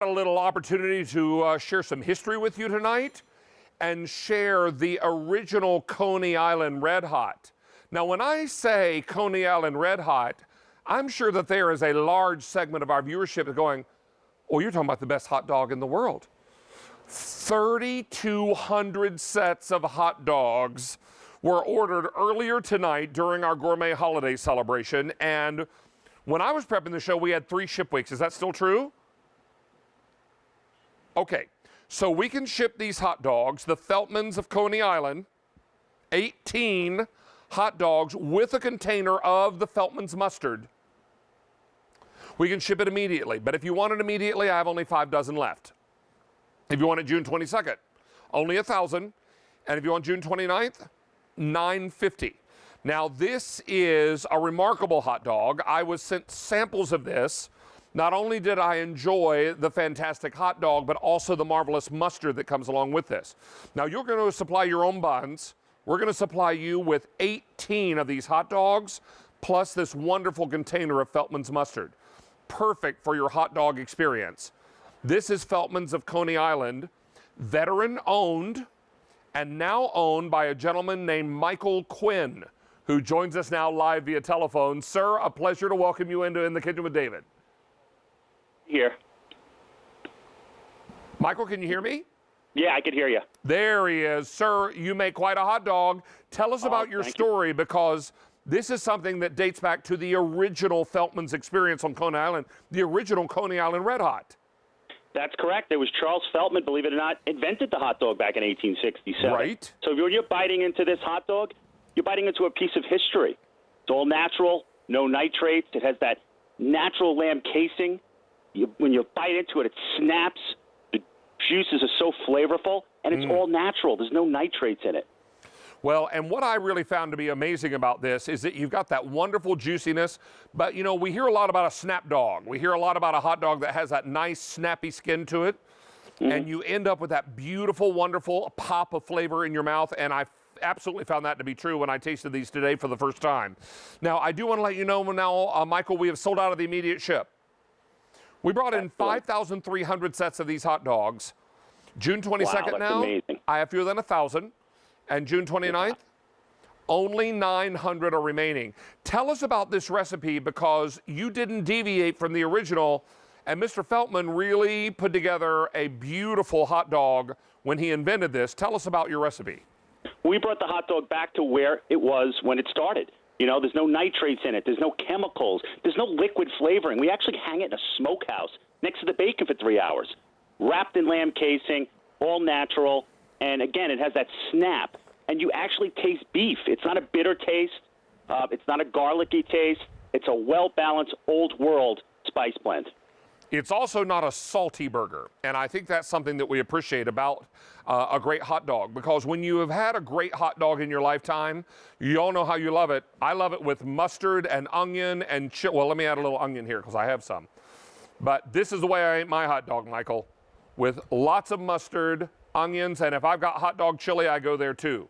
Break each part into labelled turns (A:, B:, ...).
A: A little opportunity to share some history with you tonight and share the original Coney Island Red Hot. Now, when I say Coney Island Red Hot, I'm sure that there is a large segment of our viewership going, oh, you're talking about the best hot dog in the world. 3,200 sets of hot dogs were ordered earlier tonight during our gourmet holiday celebration. And when I was prepping the show, we had 3 ship weeks. Is that still true? Okay, so we can ship these hot dogs, the Feltmans of Coney Island, 18 hot dogs with a container of the Feltman's mustard. We can ship it immediately, but if you want it immediately, I have only 5 dozen left. If you want it June 22nd, only 1,000, and if you want June 29th, 950. Now, this is a remarkable hot dog. I was sent samples of this. Not only did I enjoy the fantastic hot dog, but also the marvelous mustard that comes along with this. Now, you're going to supply your own buns. We're going to supply you with 18 of these hot dogs, plus this wonderful container of Feltman's mustard. Perfect for your hot dog experience. This is Feltman's of Coney Island, veteran-owned, and now owned by a gentleman named Michael Quinn, who joins us now live via telephone. Sir, a pleasure to welcome you into In the Kitchen with David.
B: Here.
A: Michael, can you hear me?
B: Yeah, I can hear you.
A: There he is. Sir, you make quite a hot dog. Tell us about your story, because this is something that dates back to the original Feltman's experience on Coney Island, the original Coney Island Red Hot.
B: That's correct. It was Charles Feltman, believe it or not, invented the hot dog back in 1867.
A: Right.
B: So when you're biting into this hot dog, you're biting into a piece of history. It's all natural, no nitrates. It has that natural lamb casing. When you bite into it, it snaps. The juices are so flavorful, and it's all natural. There's no nitrates in it.
A: Well, and what I really found to be amazing about this is that you've got that wonderful juiciness, but, you know, we hear a lot about a snap dog. We hear a lot about a hot dog that has that nice, snappy skin to it, and you end up with that beautiful, wonderful pop of flavor in your mouth, and I absolutely found that to be true when I tasted these today for the first time. Now, I do want to let you know now, Michael, we have sold out of the immediate ship. We brought in 5,300 sets of these hot dogs. June 22nd now,
B: amazing.
A: I have fewer than 1,000. And June 29th, only 900 are remaining. Tell us about this recipe, because you didn't deviate from the original, and Mr. Feltman really put together a beautiful hot dog when he invented this. Tell us about your recipe.
B: We brought the hot dog back to where it was when it started. You know, there's no nitrates in it. There's no chemicals. There's no liquid flavoring. We actually hang it in a smokehouse next to the bacon for 3 hours, wrapped in lamb casing, all natural. And, again, it has that snap. And you actually taste beef. It's not a bitter taste. It's not a garlicky taste. It's a well-balanced, old-world spice blend.
A: It's also not a salty burger, and I think that's something that we appreciate about a great hot dog, because when you have had a great hot dog in your lifetime, you all know how you love it. I love it with mustard and onion and chili. Well, let me add a little onion here because I have some. But this is the way I eat my hot dog, Michael, with lots of mustard, onions, and if I've got hot dog chili, I go there too.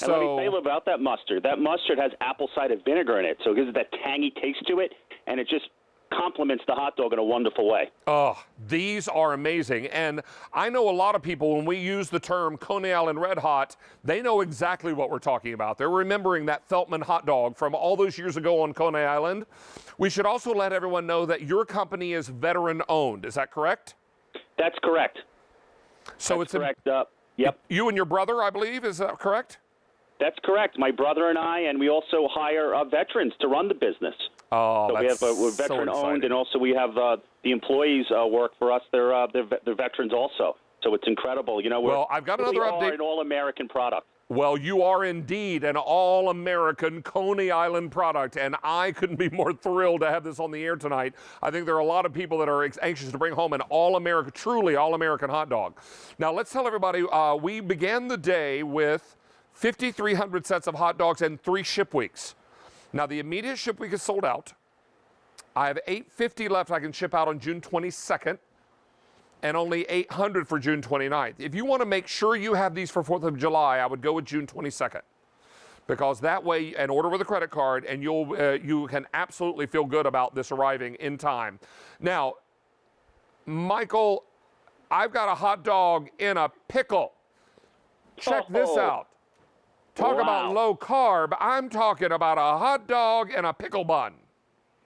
B: And let me tell you about that mustard. That mustard has apple cider vinegar in it, so it gives it that tangy taste to it, and it just complements the hot dog in a wonderful way.
A: Oh, these are amazing. And I know a lot of people, when we use the term Coney Island Red Hot, they know exactly what we're talking about. They're remembering that Feltman hot dog from all those years ago on Coney Island. We should also let everyone know that your company is veteran-owned. Is that correct?
B: That's correct.
A: So
B: That's
A: it's
B: correct. Yep.
A: You and your brother, I believe, is that correct?
B: That's correct. My brother and I, and we also hire veterans to run the business.
A: Oh,
B: so we're veteran-owned, and also we have the employees work for us. They're veterans also. So it's incredible. You know,
A: well, I've got another update.
B: An all-American product.
A: Well, you are indeed an all-American Coney Island product, and I couldn't be more thrilled to have this on the air tonight. I think there are a lot of people that are anxious to bring home an all-American, truly all-American hot dog. Now, let's tell everybody, we began the day with 5,300 sets of hot dogs and 3 ship weeks. Now, the immediate ship week is sold out. I have 850 left I can ship out on June 22nd, and only 800 for June 29th. If you want to make sure you have these for 4th of July, I would go with June 22nd. because that way, and order with a credit card, and you can absolutely feel good about this arriving in time. Now, Michael, I've got a hot dog in a pickle. Check this out. Talk about low carb. I'm talking about a hot dog and a pickle bun.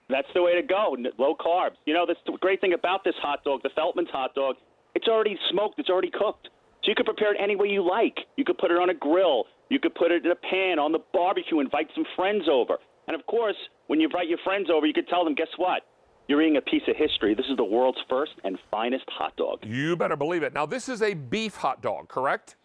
B: That's the way to go, low carbs. You know, that's the great thing about this hot dog, the Feltman's hot dog. It's already smoked. It's already cooked. So you can prepare it any way you like. You could put it on a grill. You could put it in a pan on the barbecue, invite some friends over. And, of course, when you invite your friends over, you could tell them, guess what? You're eating a piece of history. This is the world's first and finest hot dog.
A: You better believe it. Now, this is a beef hot dog, correct?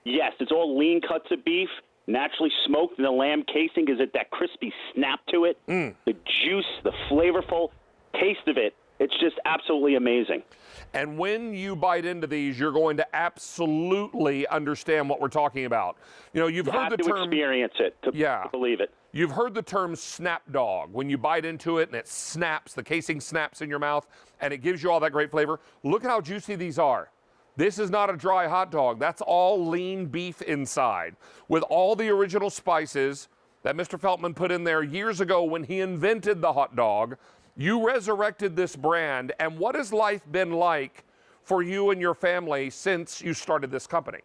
B: Yes, it's all lean cuts of beef, naturally smoked in the lamb casing. Gives it that crispy snap to it. The juice, the flavorful taste of it. It's just absolutely amazing.
A: And when you bite into these, you're going to absolutely understand what we're talking about. You know, you've heard the term.
B: You have to experience it to believe it.
A: You've heard the term snap dog. When you bite into it and it snaps, the casing snaps in your mouth, and it gives you all that great flavor. Look at how juicy these are. This is not a dry hot dog. That's all lean beef inside with all the original spices that Mr. Feltman put in there years ago when he invented the hot dog. You resurrected this brand, and what has life been like for you and your family since you started this company?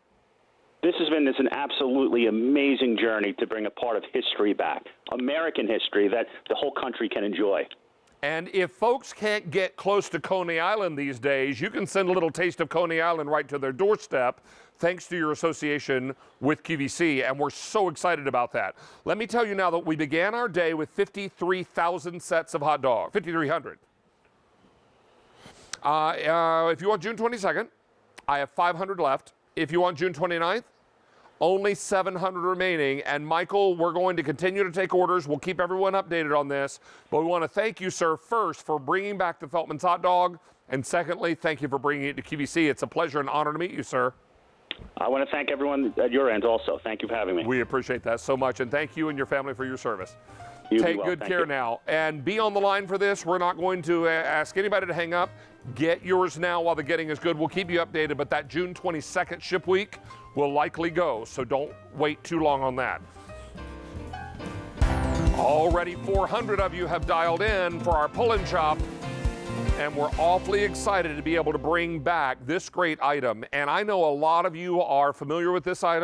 B: This has been an absolutely amazing journey to bring a part of history back, American history that the whole country can enjoy.
A: And if folks can't get close to Coney Island these days, you can send a little taste of Coney Island right to their doorstep, thanks to your association with QVC, and we're so excited about that. Let me tell you now that we began our day with 53,000 sets of hot dogs, 5,300. If you want June 22nd, I have 500 left. If you want June 29th, only 700 remaining. And Michael, we're going to continue to take orders. We'll keep everyone updated on this. But we want to thank you, sir, first for bringing back the Feltman's hot dog. And secondly, thank you for bringing it to QVC. It's a pleasure and honor to meet you, sir.
B: I want to thank everyone at your end also. Thank you for having me.
A: We appreciate that so much. And thank you and your family for your service.
B: Take
A: good care now. And be on the line for this. We're not going to ask anybody to hang up. Get yours now while the getting is good. We'll keep you updated, but that June 22nd ship week will likely go, so don't wait too long on that. Already 400 of you have dialed in for our pull and chop, and we're awfully excited to be able to bring back this great item. And I know a lot of you are familiar with this item.